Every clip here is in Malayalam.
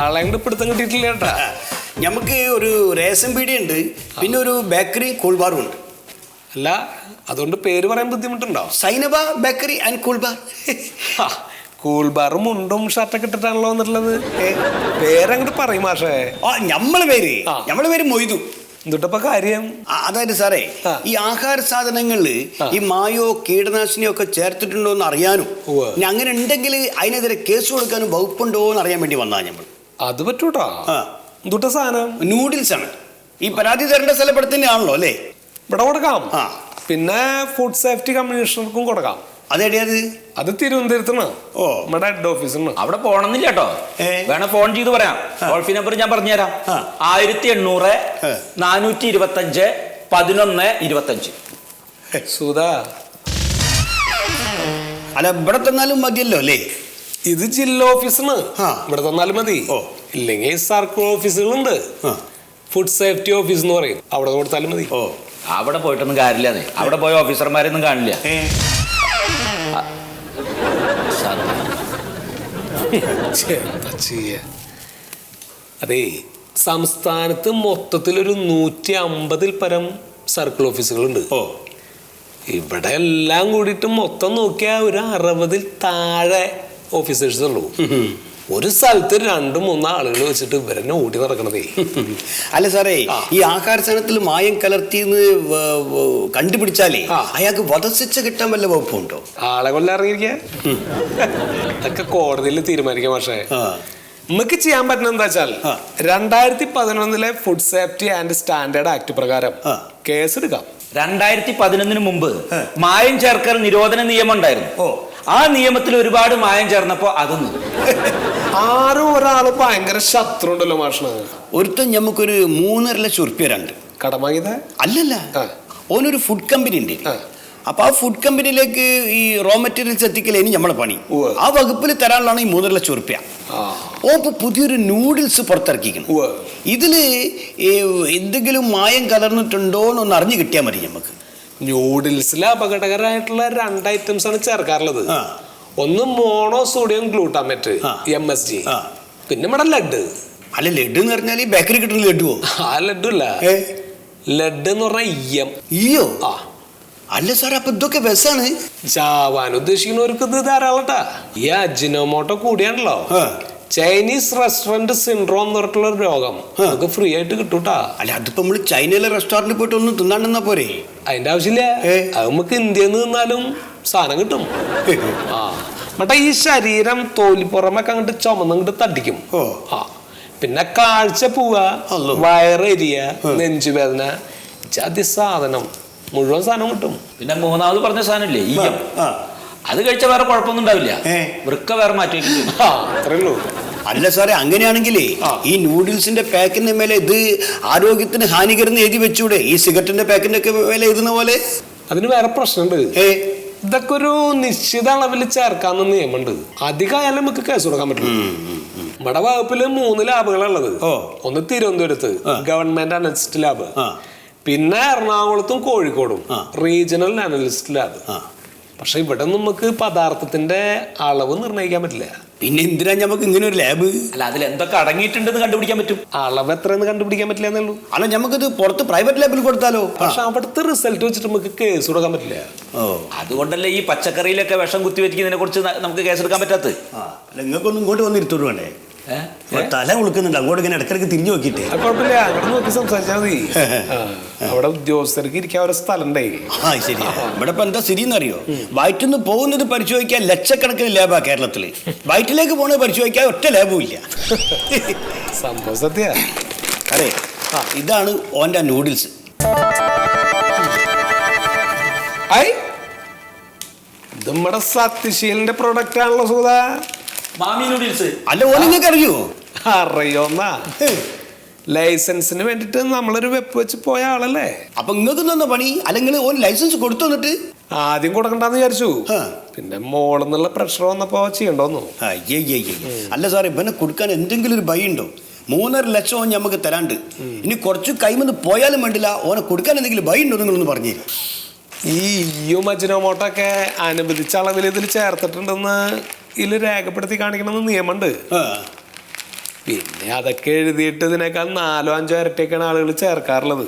ആളെ കൊണ്ട് പിടുത്തം കിട്ടിയിട്ടില്ല കേട്ടാ. നമുക്ക് ഒരു റേഷൻ പീടിക ഉണ്ട്, പിന്നെ ഒരു ബേക്കറി കൂൾ ബാറും ഉണ്ട്. അല്ല, അതുകൊണ്ട് പേര് പറയാൻ ബുദ്ധിമുട്ടുണ്ടോ? Zainaba bakery and cool bar. Cool ബാറും മുണ്ടും ഷർട്ടൊക്കെ ഇട്ടിട്ടാണല്ലോ വന്നിട്ടുള്ളത്. പേരങ്ങോട്ട് പറയും മാഷേ. നമ്മളെ പേര് മൊയ്തു. എന്തുട്ടപ്പ കാര്യം? അതായത് സാറേ, ഈ ആഹാര സാധനങ്ങളില് ഈ മായോ കീടനാശിനിയോ ഒക്കെ ചേർത്തിട്ടുണ്ടോ എന്ന് അറിയാനും അങ്ങനെ ഉണ്ടെങ്കിൽ അതിനെതിരെ കേസ് കൊടുക്കാനും വകുപ്പുണ്ടോ എന്ന് അറിയാൻ വേണ്ടി വന്നാ നമ്മൾ. അത് പറ്റൂട്ടാ. എന്തുട്ട സാധനം? നൂഡിൽസ് ആണ്. ഈ പരാതി തരേണ്ട സ്ഥലപ്പെടുത്തിന്റെ ആണല്ലോ അല്ലേ? ഇവിടെ കൊടുക്കാം. പിന്നെ ഫുഡ് സേഫ്റ്റി കമ്മീഷണർക്കും കൊടുക്കാം. അതെടിയത്? അത് തിരുവനന്തപുരത്താണ്. നമ്മുടെ ഹെഡ് ഓഫീസിന്. അവിടെ പോണമെന്നില്ല കേട്ടോ, വേണം ഫോൺ ചെയ്ത് പറയാം. ടോൾ ഫ്രീ നമ്പർ ഞാൻ പറഞ്ഞുതരാം. 1800 425 1125. സുധാ, അല്ല ഇവിടെ തന്നാലും മതിയല്ലോ അല്ലേ? ഇത് ജില്ലാ ഓഫീസാണ്, ഇവിടെ തന്നാലും മതി. ഇല്ലെങ്കിൽ സർക്കിൾ ഓഫീസുകളുണ്ട്, ഫുഡ് സേഫ്റ്റി ഓഫീസ് എന്ന് പറയും, അവിടെ കൊടുത്താലും മതി. അവിടെ പോയിട്ടൊന്നും കാര്യമില്ല. അവിടെ പോയ ഓഫീസർമാരൊന്നും കാണില്ല. അതെ, സംസ്ഥാനത്ത് മൊത്തത്തിലൊരു 150-ൽ പരം സർക്കിൾ ഓഫീസുകളുണ്ട്. ഇവിടെ എല്ലാം കൂടിയിട്ട് മൊത്തം നോക്കിയാൽ ഒരു 60-ൽ താഴെ ഓഫീസേഴ്സ് ഉള്ളൂ. ഒരു സ്ഥലത്ത് 2-3 ആളുകൾ വെച്ചിട്ട് ഇവരെന്നെ ഓടി നടക്കണതേ. അല്ല സാറേ, ഈ ആഹാര സാധനത്തിൽ മായം കലർത്തിന്ന് കണ്ടുപിടിച്ചാലേ അയാൾക്ക് വധശിക്ഷ കിട്ടാൻ വല്ല വകുപ്പുണ്ടോ? ആളെ കൊല്ലം ഇറങ്ങിയിരിക്ക, അതൊക്കെ കോടതിയിൽ തീരുമാനിക്കാം. പക്ഷേ നമുക്ക് ചെയ്യാൻ പറ്റുന്ന എന്താ വെച്ചാൽ 2011-ലെ food safety and standard act പ്രകാരം കേസെടുക്കാം. 2011 മുമ്പ് മായം ചേർക്കൽ നിരോധന നിയമം ഉണ്ടായിരുന്നു. ആ നിയമത്തിൽ ഒരുപാട് മായം ചേർന്നപ്പോ അതൊന്നും ആരും ഒരാള് ഭയങ്കര ശത്രു ഉണ്ടല്ലോ മാഷ്. ഒരുത്തൻ നമുക്കൊരു 3.5 ലക്ഷം ഉറുപ്പ്യ കടം വാങ്ങിയത് അല്ലല്ല, ഓനൊരു ഫുഡ് കമ്പനി ഉണ്ട്. അപ്പൊ ആ ഫുഡ് കമ്പനിയിലേക്ക് ഈ റോ മെറ്റീരിയൽസ് എത്തിക്കലേനി നമ്മളെ പണി. ആ വകുപ്പിൽ തരാനുള്ളതാണ് ഈ 3.5 ലക്ഷം ഉറുപ്പ്യ. ഓപ്പൊ പുതിയൊരു നൂഡിൽസ് പുറത്തിറക്കിക്കണം. ഇതില് എന്തെങ്കിലും മായം കലർന്നിട്ടുണ്ടോ എന്നൊന്ന് അറിഞ്ഞു കിട്ടിയാൽ മതി നമുക്ക്. നൂഡിൽസിൽ അപകടകരമായിട്ടുള്ള 2 ഐറ്റംസ് ആണ് ചേർക്കാറുള്ളത്. ഒന്ന് മോണോ സോഡിയം ഗ്ലൂട്ടാമേറ്റ്, MSG. പിന്നെ നമ്മുടെ ലഡ്. അല്ല, ലഡ് എന്ന് പറഞ്ഞാൽ ഈ ബേക്കറി കിട്ടുന്ന ലഡുവോ? ആ ലഡു അല്ല, ലഡ് എന്ന് പറഞ്ഞാൽ ഈയോ. അല്ല സാർ, അപ്പൊ ഇതൊക്കെ ബസ്സാണ്. ചാവാൻ ഉദ്ദേശിക്കുന്നവർക്ക് ഇത് ധാരാളട്ടാ. ഈ അജിനോമോട്ടോ കൂടിയാണല്ലോ ചൈനീസ് റെസ്റ്റോറന്റ് സിൻഡ്രോം എന്ന് പറഞ്ഞിട്ടുള്ള ഒരു രോഗം നമുക്ക് ഫ്രീ ആയിട്ട് കിട്ടൂട്ടാ. അല്ല, അതിപ്പോ നമ്മള് ചൈനയിലെ റെസ്റ്റോറന്റിൽ പോയിട്ട് ഒന്നും തിന്നാണ്ടെന്നാ പോരെ? അതിന്റെ ആവശ്യമില്ല, അത് നമുക്ക് ഇന്ത്യയിൽ നിന്ന് നിന്നാലും സാധനം കിട്ടും. മറ്റേ ഈ ശരീരം തോലിപ്പുറമൊക്കെ അങ്ങോട്ട് ചുമന്നങ്ങോട്ട് തടിക്കും. പിന്നെ കാഴ്ച പോവുക, വയറെരിയ, നെഞ്ചുവേദന, ജാതി സാധനം മുഴുവൻ സാധനം കിട്ടും. പിന്നെ 3ാമത് പറഞ്ഞ സാധനം ഇല്ലേ, അത് കഴിച്ച വേറെ കുഴപ്പമൊന്നും ഉണ്ടാവില്ല. വൃക്ക വേറെ മാറ്റിയിട്ടുണ്ട്. അത്രേ ഉള്ളൂ. അല്ല സാറേ, അങ്ങനെയാണെങ്കിലേ ഈ നൂഡിൽസിന്റെ പാക്കിന്റെ മേലെ ഇത് ആരോഗ്യത്തിന് ഹാനികരെന്ന് എഴുതി വെച്ചൂടെ? ഈ സിഗരറ്റിന്റെ പാക്കിന്റെ ഒക്കെ മേലെ എഴുതുന്ന പോലെ. അതിന് വേറെ പ്രശ്നമുണ്ട്. ഇതൊക്കെ ഒരു നിശ്ചിത അളവിൽ ചേർക്കാന്ന് നിയമമുണ്ട്. അധികമായാലും നമുക്ക് കേസ് കൊടുക്കാൻ പറ്റും. നമ്മുടെ വകുപ്പില് 3 ലാബുകളുള്ളത്. ഒന്ന് തിരുവനന്തപുരത്ത് ഗവൺമെന്റ് അനലിസ്റ്റ് ലാബ്, പിന്നെ എറണാകുളത്തും കോഴിക്കോടും റീജിയണൽ അനലിസ്റ്റ് ലാബ്. പക്ഷെ ഇവിടെ നമുക്ക് പദാർത്ഥത്തിന്റെ അളവ് നിർണ്ണയിക്കാൻ പറ്റില്ല. പിന്നെ എന്തിനാ നമുക്ക് ഇങ്ങനെ ഒരു ലാബ്? അല്ല, അതിൽ എന്തൊക്കെ അടങ്ങിയിട്ടുണ്ടെന്ന് കണ്ടുപിടിക്കാൻ പറ്റും. അളവ് എത്രയെന്ന് കണ്ടുപിടിക്കാൻ പറ്റില്ല എന്നുള്ളൂ. അല്ല, നമുക്കിത് പുറത്ത് പ്രൈവറ്റ് ലാബിൽ കൊടുത്താലോ? പക്ഷെ അവിടുത്തെ റിസൾട്ട് വെച്ചിട്ട് നമുക്ക് കേസ് കൊടുക്കാൻ പറ്റില്ല. അതുകൊണ്ടല്ലേ ഈ പച്ചക്കറിയിലൊക്കെ വിഷം കുത്തിവെക്കുന്നതിനെ കുറിച്ച് നമുക്ക് കേസെടുക്കാൻ പറ്റാത്തത്. അല്ല, നിങ്ങൾക്കൊന്നും ഇങ്ങോട്ട് വന്നിരുത്തോളൂ വേണ്ടേ? തല ഉളുക്കുന്നുണ്ട്, അങ്ങോട്ട് ഇങ്ങനെ ഇടക്കിടക്ക് തിരിഞ്ഞു നോക്കിയിട്ട്. കുഴപ്പമില്ല, അങ്ങോട്ട് നോക്കി സംസാരിച്ചാൽ മതി. അവിടെ ഉദ്യോഗസ്ഥർക്ക് ഇരിക്കാൻ ഒരു സ്ഥലം ഉണ്ടേ. ശരി. ഇവിടെ ഇപ്പൊ എന്താ സ്ഥിതി എന്നറിയോ? വയറ്റിന്ന് പോകുന്നത് പരിശോധിക്കാൻ ലക്ഷക്കണക്കിന് ലാബാ കേരളത്തില്. വയറ്റിലേക്ക് പോകുന്നത് പരിശോധിക്കാൻ ഒറ്റ ലാബും ഇല്ല. സംഭവം സത്യ. അതെ, ഇതാണ് ഓൻ്റെ നൂഡിൽസ്. ഇത് നമ്മുടെ സത്യശീലിന്റെ പ്രൊഡക്റ്റ് ആണല്ലോ സുധാ. മാമി നൂഡിൽസ്. അല്ല, ഓൻ നിങ്ങൾക്ക് അറിയോ? അറിയോന്നാ, ലൈസൻസിന് വേണ്ടിട്ട് നമ്മളൊരു വെപ്പ് വെച്ച് പോയ ആളല്ലേ. അപ്പൊ നിങ്ങൾക്ക് തന്ന പണി? അല്ലെങ്കിൽ ഓൻ ലൈസൻസ് കൊടുത്തു വന്നിട്ട്? ആദ്യം കൊടുക്കണ്ടെന്ന് വിചാരിച്ചു, പിന്നെ മോളെന്നുള്ള പ്രഷർ വന്നപ്പോ ചെയ്യണ്ടോന്നു. അല്ല സാറേ, ഇവനെ കൊടുക്കാൻ എന്തെങ്കിലും ഒരു ഭയം ഉണ്ടോ? 3.5 ലക്ഷം നമുക്ക് തരാണ്ട്. ഇനി കുറച്ച് കൈമെന്ന് പോയാലും വേണ്ടില്ല, ഓനെ കൊടുക്കാൻ എന്തെങ്കിലും ഭയം ഉണ്ടോ നിങ്ങളൊന്ന് പറഞ്ഞു. ഈ അജിനോമോട്ടൊക്കെ അനുവദിച്ച അളവിൽ ഇതിൽ ചേർത്തിട്ടുണ്ടെന്ന് ഇതിൽ രേഖപ്പെടുത്തി കാണിക്കണമെന്ന് നിയമമുണ്ട്. പിന്നെ അതൊക്കെ എഴുതിയിട്ട് ഇതിനേക്കാൾ 4-5 ഇരട്ടിയൊക്കെയാണ് ആളുകൾ ചേർക്കാറുള്ളത്.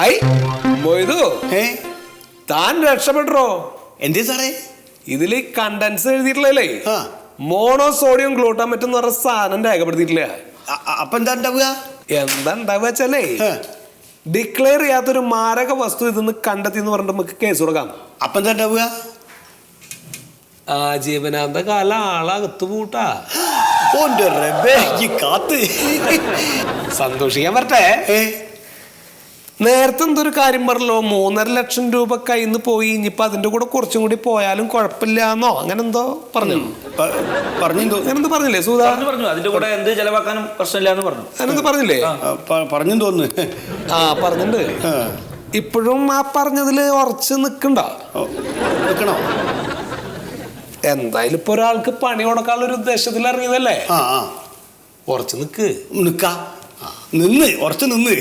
ഐ മൊയ്തു, താൻ രക്ഷപ്പെട്ടോ. എന്തേ സാറേ? ഇതില് കണ്ടൻസ് എഴുതിയിട്ടില്ലേ, മോണോസോഡിയം ഗ്ലൂട്ടാമേറ്റ് എന്ന് പറഞ്ഞ സാധനം രേഖപ്പെടുത്തിയിട്ടില്ല. അപ്പൊ എന്താ ഉണ്ടാവുക? എന്താ ഉണ്ടാവുക വെച്ചല്ലേ, ഡിക്ലെയർ ചെയ്യാത്തൊരു മാരക വസ്തു ഇതെന്ന് കണ്ടെത്തി എന്ന് പറഞ്ഞിട്ട് നമുക്ക് കേസ് കൊടുക്കാം. അപ്പൊ എന്താ ഉണ്ടാവുക? ആജീവനാന്ത കാല ആളകത്ത് പൂട്ടാ. സന്തോഷിക്കാൻ പറ്റേ. നേരത്തെ എന്തൊരു കാര്യം പറഞ്ഞല്ലോ, 3.5 ലക്ഷം രൂപ കയ്യിൽ നിന്ന് പോയി, ഇനിയിപ്പൊ അതിന്റെ കൂടെ കുറച്ചും കൂടി പോയാലും കുഴപ്പമില്ലാന്നോ അങ്ങനെ എന്തോ പറഞ്ഞു. അങ്ങനെന്തോ പറഞ്ഞില്ലേ സൂതാ? പറഞ്ഞു അതിന്റെ കൂടെ എന്ത് ചെലവാക്കാനും പ്രശ്നമില്ലാന്ന് പറഞ്ഞു. അങ്ങനെന്തോ പറഞ്ഞില്ലേ? പറഞ്ഞു തോന്നുന്നു. പറഞ്ഞിട്ടുണ്ട്. ഇപ്പോഴും ആ പറഞ്ഞതില് ഉറച്ച് നിക്കണോ? എന്തായാലും ഇപ്പൊ ഒരാൾക്ക് പണി കൊടുക്കാനുള്ള ഒരു ഉദ്ദേശത്തിൽ ഇറങ്ങിയതല്ലേ, ഉറച്ചു നിക്ക്. ഉറച്ചു നിന്ന്